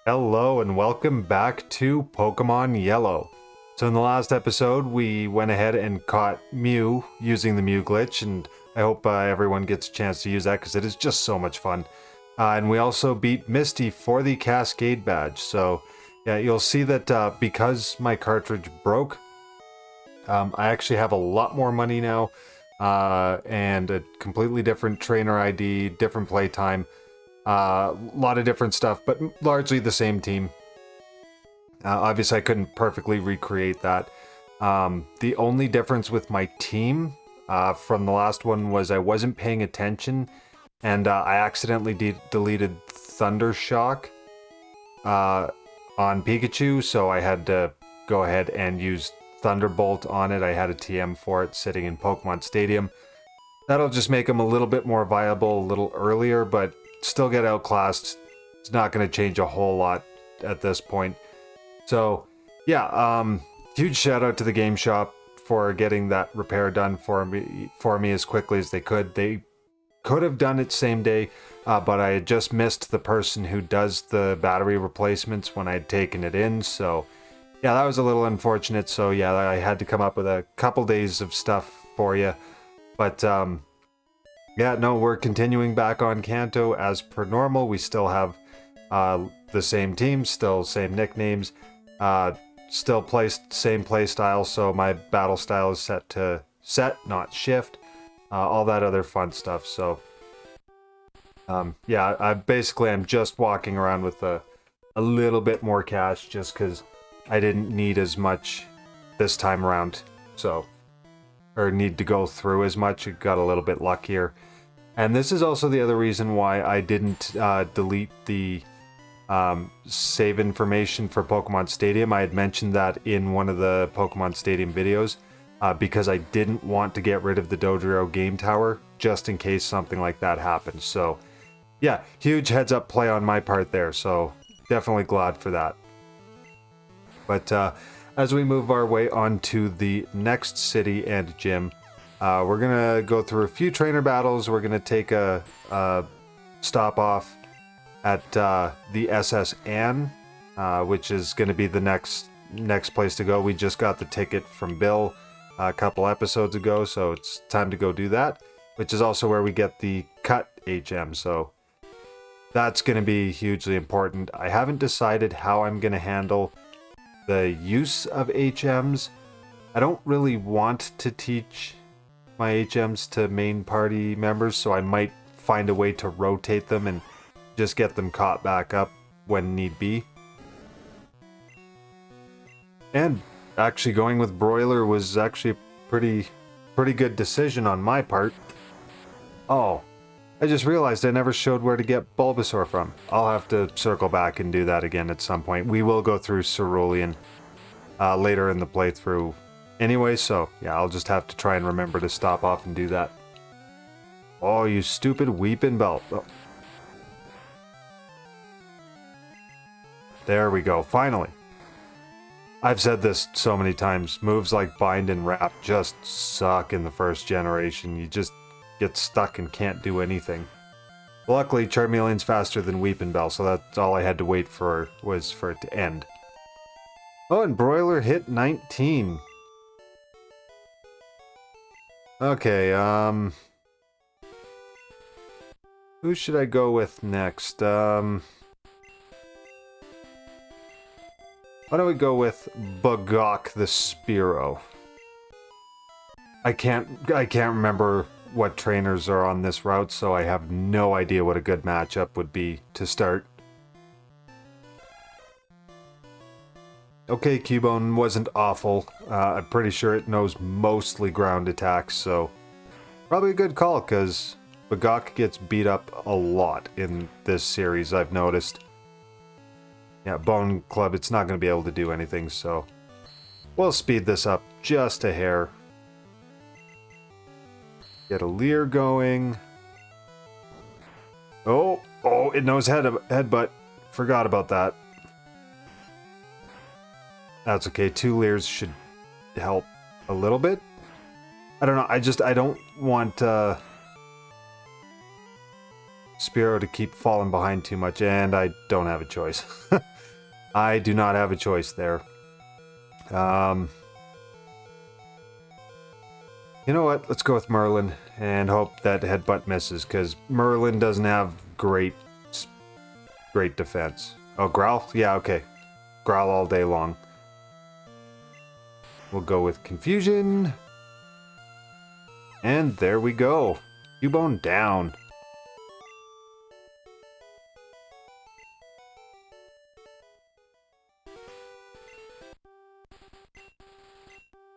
Hello and welcome back to Pokemon Yellow. So in the last episode, we went ahead and caught Mew using the Mew glitch, and I hope everyone gets a chance to use that because it is just so much fun. And we also beat Misty for the Cascade badge. So yeah, you'll see that because my cartridge broke, I actually have a lot more money now, and a completely different trainer ID, different playtime. A lot of different stuff, but largely the same team. Obviously, I couldn't perfectly recreate that. The only difference with my team from the last one was I wasn't paying attention, and I accidentally deleted Thunder Shock on Pikachu, so I had to go ahead and use Thunderbolt on it. I had a TM for it sitting in Pokemon Stadium. That'll just make him a little bit more viable a little earlier, but still get outclassed. It's not going to change a whole lot at this point. So, yeah, huge shout out to the game shop for getting that repair done for me as quickly as they could. They could have done it same day, but I had just missed the person who does the battery replacements when I had taken it in. So, yeah, that was a little unfortunate. So, yeah, I had to come up with a couple days of stuff for you. But, yeah, no, we're continuing back on Kanto as per normal. We still have the same team, still same nicknames, still same play style. So my battle style is set to set, not shift. All that other fun stuff. So yeah, I'm just walking around with a little bit more cash just because I didn't need as much this time around. So, or need to go through as much. It got a little bit luckier. And this is also the other reason why I didn't delete the save information for Pokemon Stadium. I had mentioned that in one of the Pokemon Stadium videos because I didn't want to get rid of the Dodrio Game Tower just in case something like that happened. So yeah, huge heads up play on my part there. So definitely glad for that. But as we move our way on to the next city and gym, we're going to go through a few trainer battles. We're going to take a stop off at the SS Anne, which is going to be the next place to go. We just got the ticket from Bill a couple episodes ago, so it's time to go do that, which is also where we get the cut HM. So that's going to be hugely important. I haven't decided how I'm going to handle the use of HMs. I don't really want to teach my HMs to main party members, so I might find a way to rotate them and just get them caught back up when need be. And actually going with Broiler was actually a pretty good decision on my part. Oh, I just realized I never showed where to get Bulbasaur from. I'll have to circle back and do that again at some point. We will go through Cerulean later in the playthrough anyway, so yeah, I'll just have to try and remember to stop off and do that. Oh, you stupid Weepin' Belt. Oh. There we go, finally. I've said this so many times, moves like Bind and Wrap just suck in the first generation. You just get stuck and can't do anything. Luckily, Charmeleon's faster than Weepin' Bell, so that's all I had to wait for was for it to end. Oh, and Broiler hit 19. Okay, who should I go with next? Why don't we go with Bagok the Spearow? I can't remember what trainers are on this route, so I have no idea what a good matchup would be to start. Okay, Cubone wasn't awful. I'm pretty sure it knows mostly ground attacks, so probably a good call, because Bagok gets beat up a lot in this series, I've noticed. Yeah, Bone Club, it's not going to be able to do anything, so we'll speed this up just a hair. Get a Leer going. Oh, it knows headbutt. Forgot about that. That's okay, 2 Leers should help a little bit. I don't know, I don't want Spiro to keep falling behind too much, and I don't have a choice. I do not have a choice there. You know what? Let's go with Merlin and hope that Headbutt misses, because Merlin doesn't have great defense. Oh, Growl? Yeah, okay. Growl all day long. We'll go with Confusion. And there we go. Cubone down.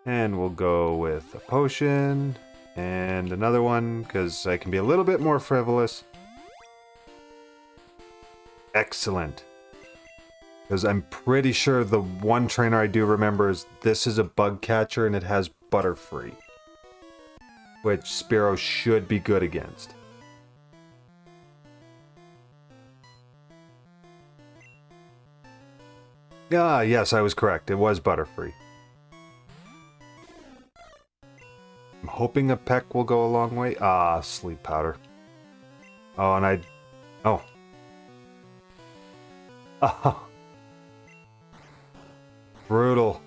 And we'll go with a potion and another one, because I can be a little bit more frivolous. Excellent. Because I'm pretty sure the one trainer I do remember is this is a bug catcher and it has Butterfree, which Spiro should be good against. Ah, yes, I was correct. It was Butterfree. I'm hoping a peck will go a long way. Ah, sleep powder. Oh, and oh. Oh. Brutal.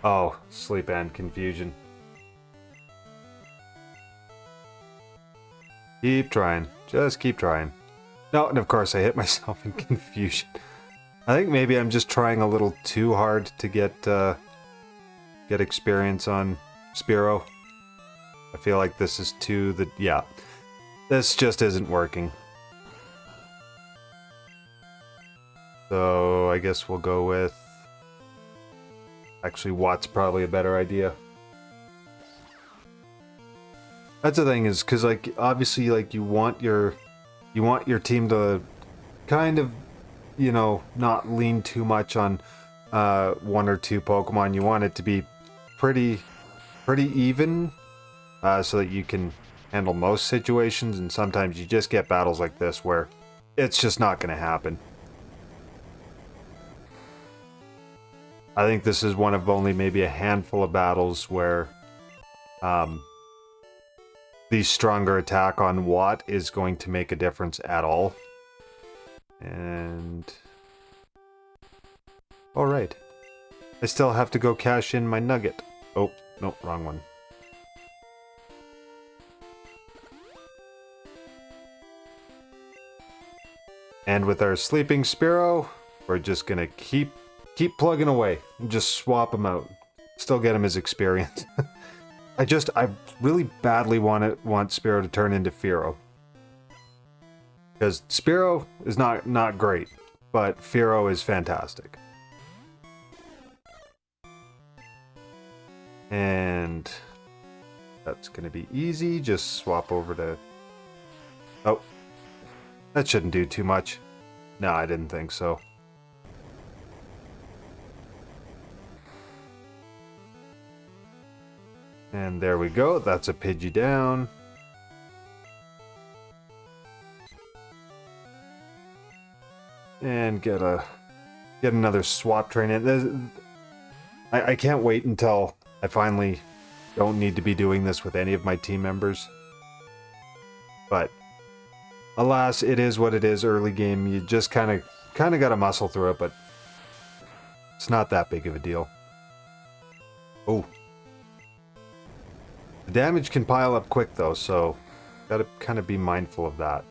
Oh, sleep and confusion. Keep trying. Just keep trying. No, and of course I hit myself in confusion. I think maybe I'm just trying a little too hard to get experience on Spiro. I feel like this is yeah. This just isn't working. So I guess we'll go with... Actually, Watt's probably a better idea. That's the thing, is because like obviously like you want your team to kind of, you know, not lean too much on one or two Pokemon. You want it to be pretty even, so that you can handle most situations, and sometimes you just get battles like this where it's just not going to happen. I think this is one of only maybe a handful of battles where the stronger attack on Watt is going to make a difference at all. And... alright. I still have to go cash in my nugget. Oh, no, wrong one. And with our sleeping Spiro, we're just gonna keep plugging away and just swap him out. Still get him his experience. I really badly want Spiro to turn into Fearow. Because Spiro is not great, but Fearow is fantastic. And that's gonna be easy. Just swap over to... oh. That shouldn't do too much. No, I didn't think so. And there we go. That's a Pidgey down. And get another swap train in. I can't wait until I finally don't need to be doing this with any of my team members. But alas, it is what it is. Early game, you just kind of got to muscle through it, but it's not that big of a deal. Oh. The damage can pile up quick though, so gotta kind of be mindful of that.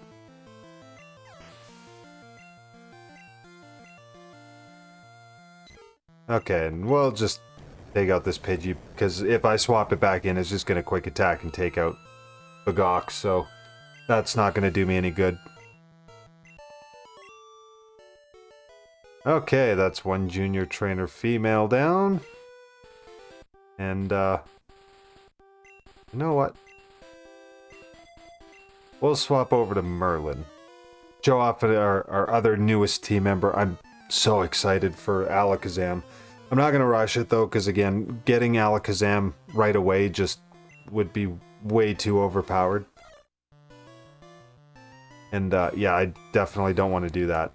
Okay, and we'll just take out this Pidgey, because if I swap it back in, it's just gonna quick attack and take out the Gox, so that's not gonna do me any good. Okay, that's one junior trainer female down. And, you know what? We'll swap over to Merlin. Show off our other newest team member. I'm so excited for Alakazam. I'm not going to rush it though, because again, getting Alakazam right away just would be way too overpowered. And yeah, I definitely don't want to do that.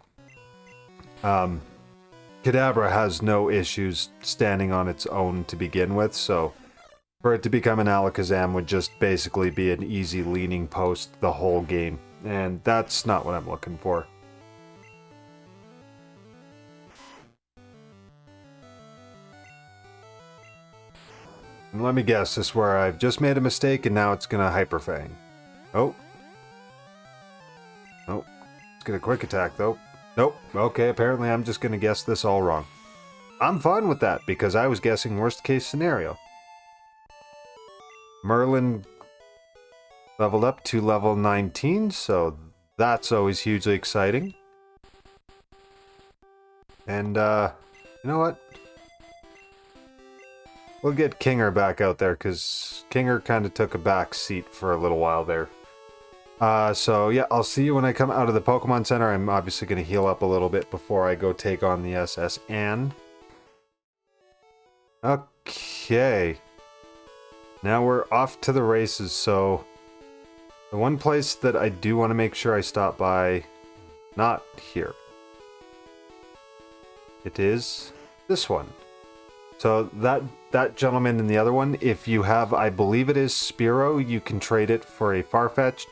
Kadabra has no issues standing on its own to begin with, so For it to become an Alakazam would just basically be an easy leaning post the whole game. And that's not what I'm looking for. And let me guess, this is where I've just made a mistake and now it's gonna Hyper Fang. Oh. Nope. Let's get a quick attack though. Nope. Okay, apparently I'm just gonna guess this all wrong. I'm fine with that because I was guessing worst case scenario. Merlin leveled up to level 19, so that's always hugely exciting. And, you know what? We'll get Kinger back out there, because Kinger kind of took a back seat for a little while there. So yeah, I'll see you when I come out of the Pokemon Center. I'm obviously going to heal up a little bit before I go take on the SS Anne. Okay. Now we're off to the races, so... The one place that I do want to make sure I stop by... Not here. It is this one. So that gentleman in the other one, if you have, I believe it is Spearow, you can trade it for a Farfetch'd.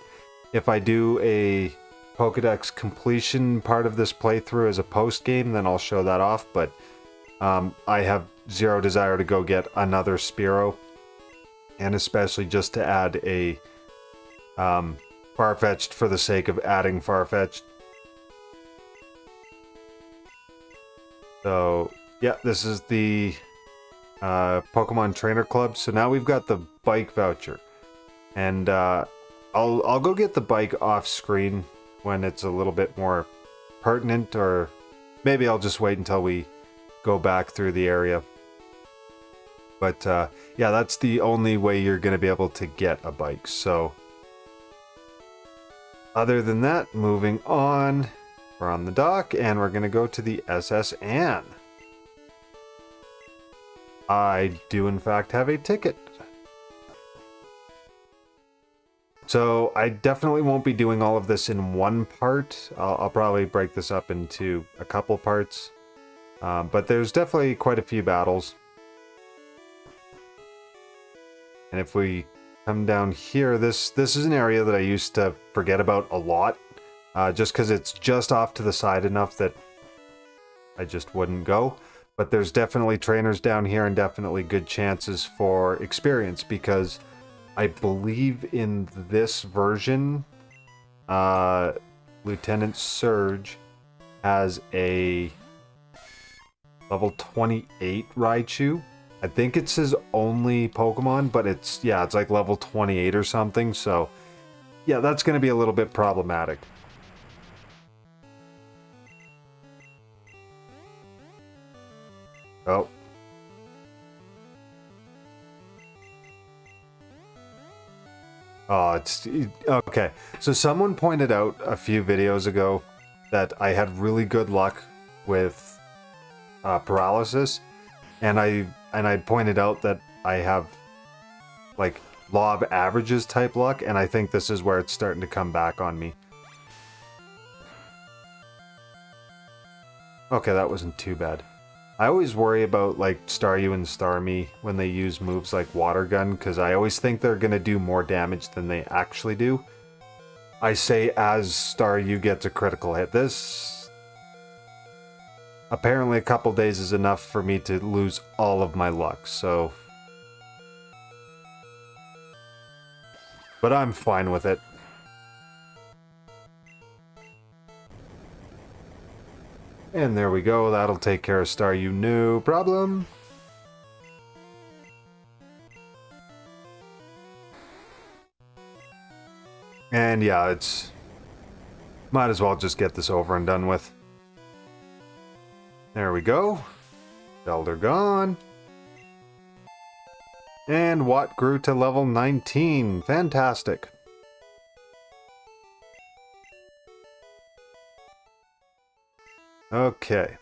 If I do a Pokedex completion part of this playthrough as a post-game, then I'll show that off, but I have zero desire to go get another Spearow, and especially just to add a Farfetch'd for the sake of adding Farfetch'd. So, yeah, this is the Pokemon Trainer Club. So now we've got the bike voucher. And I'll go get the bike off screen when it's a little bit more pertinent, or maybe I'll just wait until we go back through the area. But yeah, that's the only way you're going to be able to get a bike. So other than that, moving on, we're on the dock and we're going to go to the SS Anne. I do in fact have a ticket. So I definitely won't be doing all of this in one part. I'll probably break this up into a couple parts. But there's definitely quite a few battles. And if we come down here, this is an area that I used to forget about a lot. Just because it's just off to the side enough that I just wouldn't go. But there's definitely trainers down here and definitely good chances for experience, because I believe in this version, Lieutenant Surge has a level 28 Raichu. I think it's his only Pokemon, but it's like level 28 or something, so yeah, that's going to be a little bit problematic. Oh. Oh, it's... Okay, so someone pointed out a few videos ago that I had really good luck with paralysis, and I pointed out that I have, like, law of averages type luck, and I think this is where it's starting to come back on me. Okay, that wasn't too bad. I always worry about, like, Staryu and Starmie when they use moves like Water Gun, because I always think they're going to do more damage than they actually do. I say as Staryu gets a critical hit. This... Apparently a couple days is enough for me to lose all of my luck, so... But I'm fine with it. And there we go, that'll take care of Staryu, no problem. And yeah, it's... Might as well just get this over and done with. There we go. Elder gone. And Watt grew to level 19. Fantastic. Okay.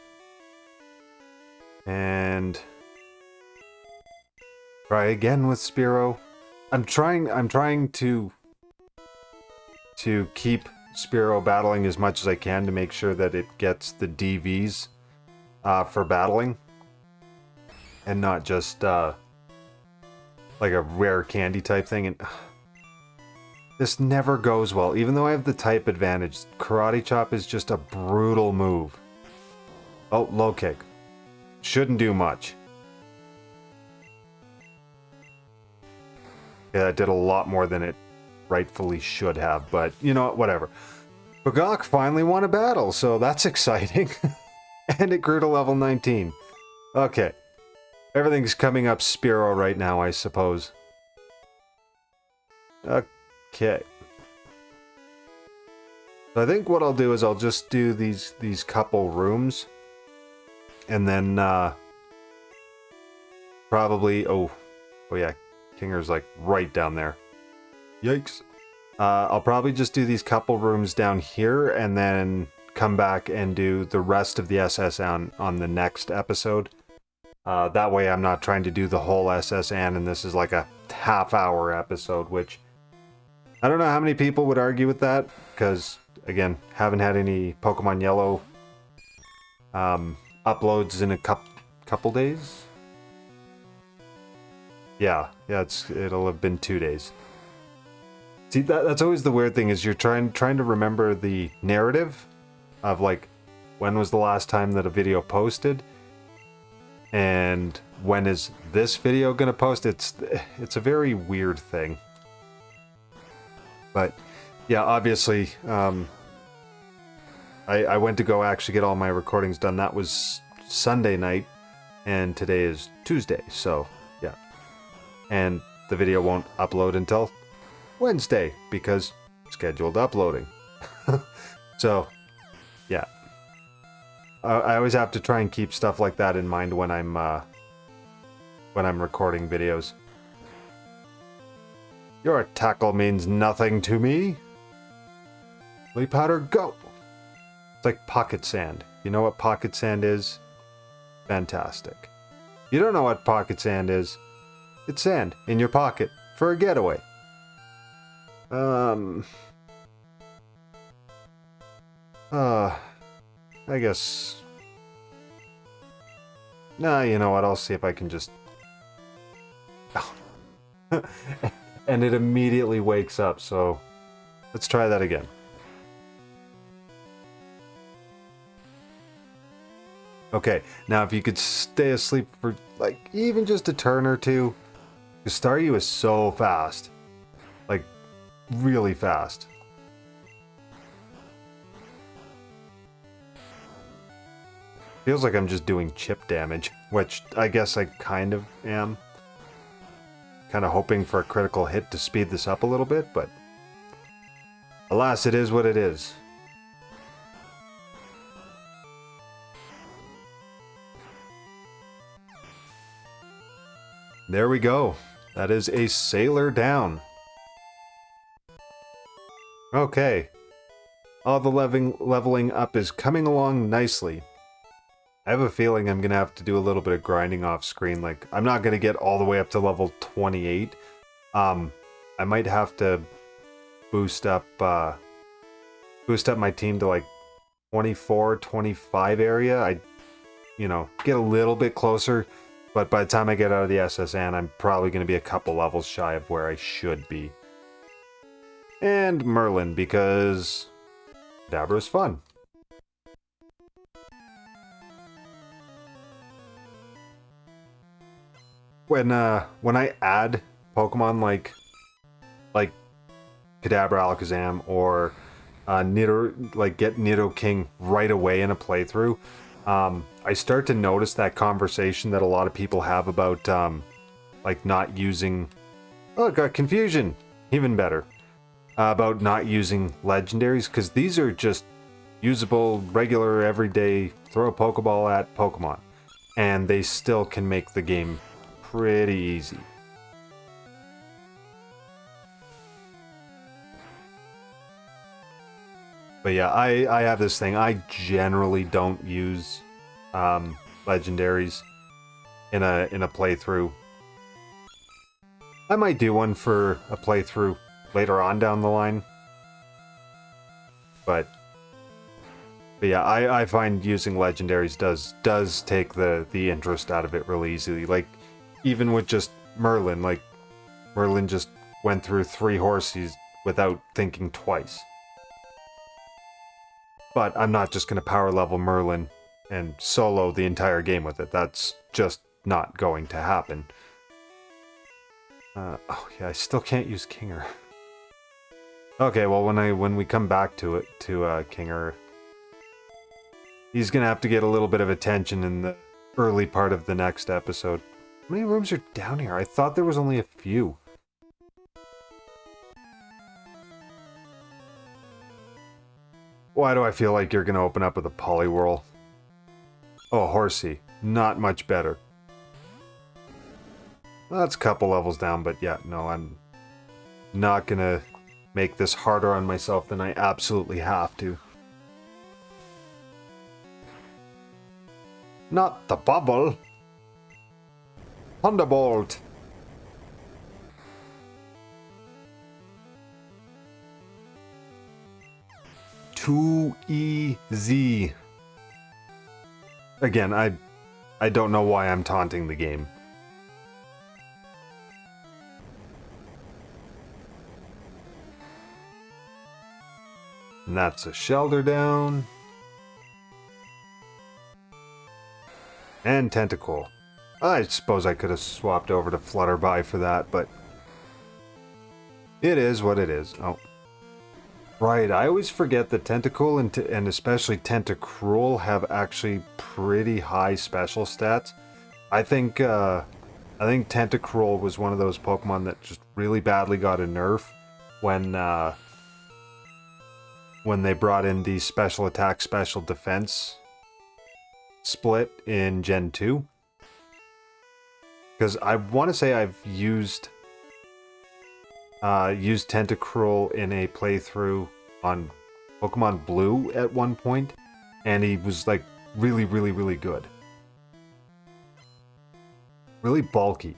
And try again with Spearow. I'm trying to keep Spearow battling as much as I can to make sure that it gets the DVs for battling, and not just like a rare candy type thing, and this never goes well. Even though I have the type advantage, Karate Chop is just a brutal move. Oh, low kick. Shouldn't do much. Yeah, it did a lot more than it rightfully should have, but you know what, whatever. Bagok finally won a battle, so that's exciting. And it grew to level 19. Okay. Everything's coming up Spearow right now, I suppose. Okay. So I think what I'll do is I'll just do these couple rooms. And then, probably... Oh yeah. Kinger's like right down there. Yikes. I'll probably just do these couple rooms down here and then come back and do the rest of the SS on the next episode. That way I'm not trying to do the whole SS and this is like a half-hour episode, which I don't know how many people would argue with that, because, again, haven't had any Pokemon Yellow uploads in a couple days. Yeah, it'll have been 2 days. See, that's always the weird thing, is you're trying to remember the narrative of, like, when was the last time that a video posted, and when is this video gonna post? It's a very weird thing. But yeah, obviously, I went to go actually get all my recordings done. That was Sunday night, and today is Tuesday, so yeah. And the video won't upload until Wednesday, because scheduled uploading. So, yeah. I always have to try and keep stuff like that in mind when I'm recording videos. Your tackle means nothing to me. Leaf powder, go! It's like pocket sand. You know what pocket sand is? Fantastic. You don't know what pocket sand is? It's sand in your pocket for a getaway. I guess... Nah, you know what, I'll see if I can just... And it immediately wakes up, so... Let's try that again. Okay, now if you could stay asleep for, like, even just a turn or two... Because Staryu is so fast. Like, really fast. Feels like I'm just doing chip damage, which I guess I kind of am. Kind of hoping for a critical hit to speed this up a little bit, but... Alas, it is what it is. There we go. That is a Sailor down. Okay. All the leveling up is coming along nicely. I have a feeling I'm going to have to do a little bit of grinding off screen. Like, I'm not going to get all the way up to level 28. I might have to boost up my team to like 24, 25 area. You know, get a little bit closer. But by the time I get out of the SSN, I'm probably going to be a couple levels shy of where I should be. And Merlin, because Dabra's fun. When I add Pokemon like Kadabra, Alakazam, or get Nidoking right away in a playthrough, I start to notice that conversation that a lot of people have about like not using... Oh, got confusion! Even better. About not using legendaries, because these are just usable, regular, everyday, throw a Pokeball at Pokemon. And they still can make the game pretty easy. But yeah, I have this thing. I generally don't use legendaries in a playthrough. I might do one for a playthrough later on down the line. But yeah, I find using legendaries does take the interest out of it really easily. Like, even with just Merlin, like, Merlin just went through 3 horses without thinking twice. But I'm not just going to power level Merlin and solo the entire game with it. That's just not going to happen. Oh yeah, I still can't use Kinger. Okay, well when we come back to it, to Kinger, he's gonna have to get a little bit of attention in the early part of the next episode. How many rooms are down here? I thought there was only a few. Why do I feel like you're gonna open up with a Poliwhirl? Oh, Horsey. Not much better. Well, that's a couple levels down, but yeah, no, I'm not gonna make this harder on myself than I absolutely have to. Not the bubble! Thunderbolt! Too easy. Again, I don't know why I'm taunting the game. And that's a Shelter down. And Tentacle. I suppose I could have swapped over to Flutterby for that, but it is what it is. Oh. Right, I always forget that Tentacle and especially Tentacruel have actually pretty high special stats. I think Tentacruel was one of those Pokemon that just really badly got a nerf when they brought in the special attack, special defense split in Gen 2. Because I want to say I've used Tentacruel in a playthrough on Pokemon Blue at one point, and he was like really, really, really good. Really bulky.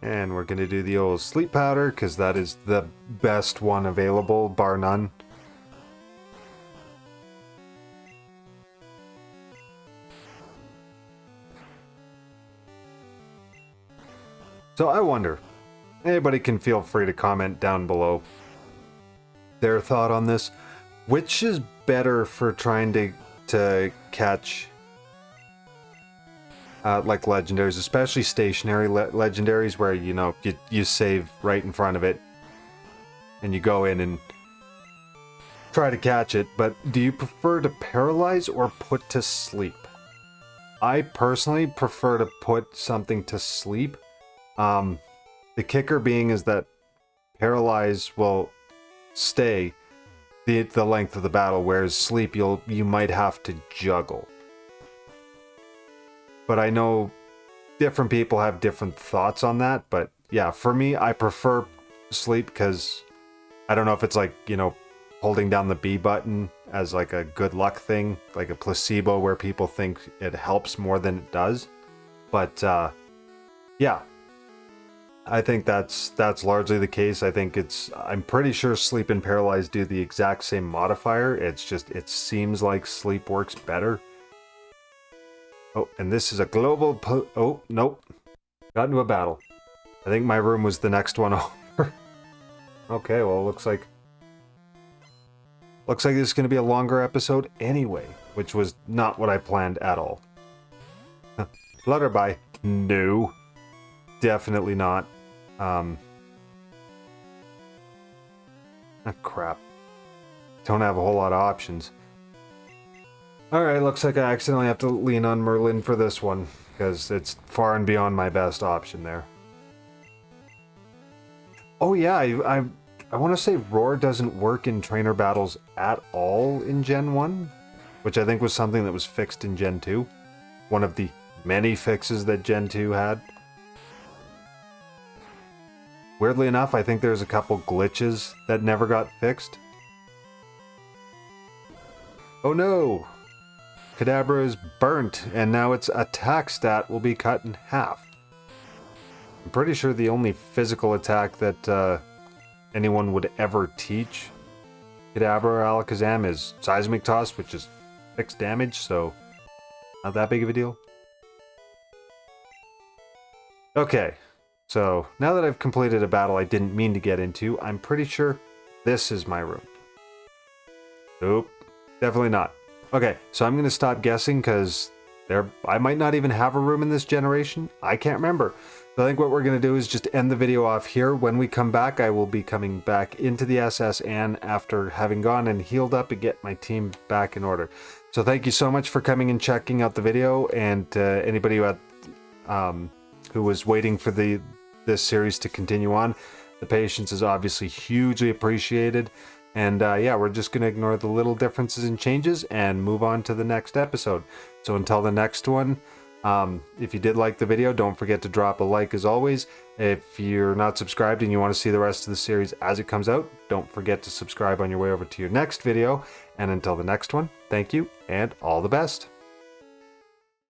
And we're going to do the old Sleep Powder, because that is the best one available, bar none. So I wonder, anybody can feel free to comment down below their thought on this. Which is better for trying to catch like legendaries, especially stationary legendaries where, you know, you save right in front of it and you go in and try to catch it. But do you prefer to paralyze or put to sleep? I personally prefer to put something to sleep. The kicker being is that paralyze will stay the length of the battle, whereas sleep you might have to juggle. But I know different people have different thoughts on that, but yeah, for me, I prefer sleep because I don't know if it's like, you know, holding down the B button as like a good luck thing, like a placebo where people think it helps more than it does. But yeah, I think that's largely the case. I think I'm pretty sure sleep and paralyze do the exact same modifier. It's just, it seems like sleep works better. Oh, and this is a global oh, nope. Got into a battle. I think my room was the next one over. Okay, well, looks like this is going to be a longer episode anyway, which was not what I planned at all. Flutterby. No. Definitely not. Ah, crap. Don't have a whole lot of options. Alright, looks like I accidentally have to lean on Merlin for this one, because it's far and beyond my best option there. Oh yeah, I want to say Roar doesn't work in trainer battles at all in Gen 1, which I think was something that was fixed in Gen 2. One of the many fixes that Gen 2 had. Weirdly enough, I think there's a couple glitches that never got fixed. Oh no! Kadabra is burnt, and now its attack stat will be cut in half. I'm pretty sure the only physical attack that anyone would ever teach Kadabra or Alakazam is Seismic Toss, which is fixed damage, so Not that big of a deal. Okay, so now that I've completed a battle I didn't mean to get into, I'm pretty sure this is my room. Nope, definitely not. Okay, so I'm going to stop guessing because I might not even have a room in this generation. I can't remember. So I think what we're going to do is just end the video off here. When we come back, I will be coming back into the SS and after having gone and healed up and get my team back in order. So thank you so much for coming and checking out the video, and anybody who was waiting for this series to continue on. The patience is obviously hugely appreciated. And yeah, we're just going to ignore the little differences and changes and move on to the next episode. So until the next one, if you did like the video, don't forget to drop a like as always. If you're not subscribed and you want to see the rest of the series as it comes out, don't forget to subscribe on your way over to your next video. And until the next one, thank you and all the best.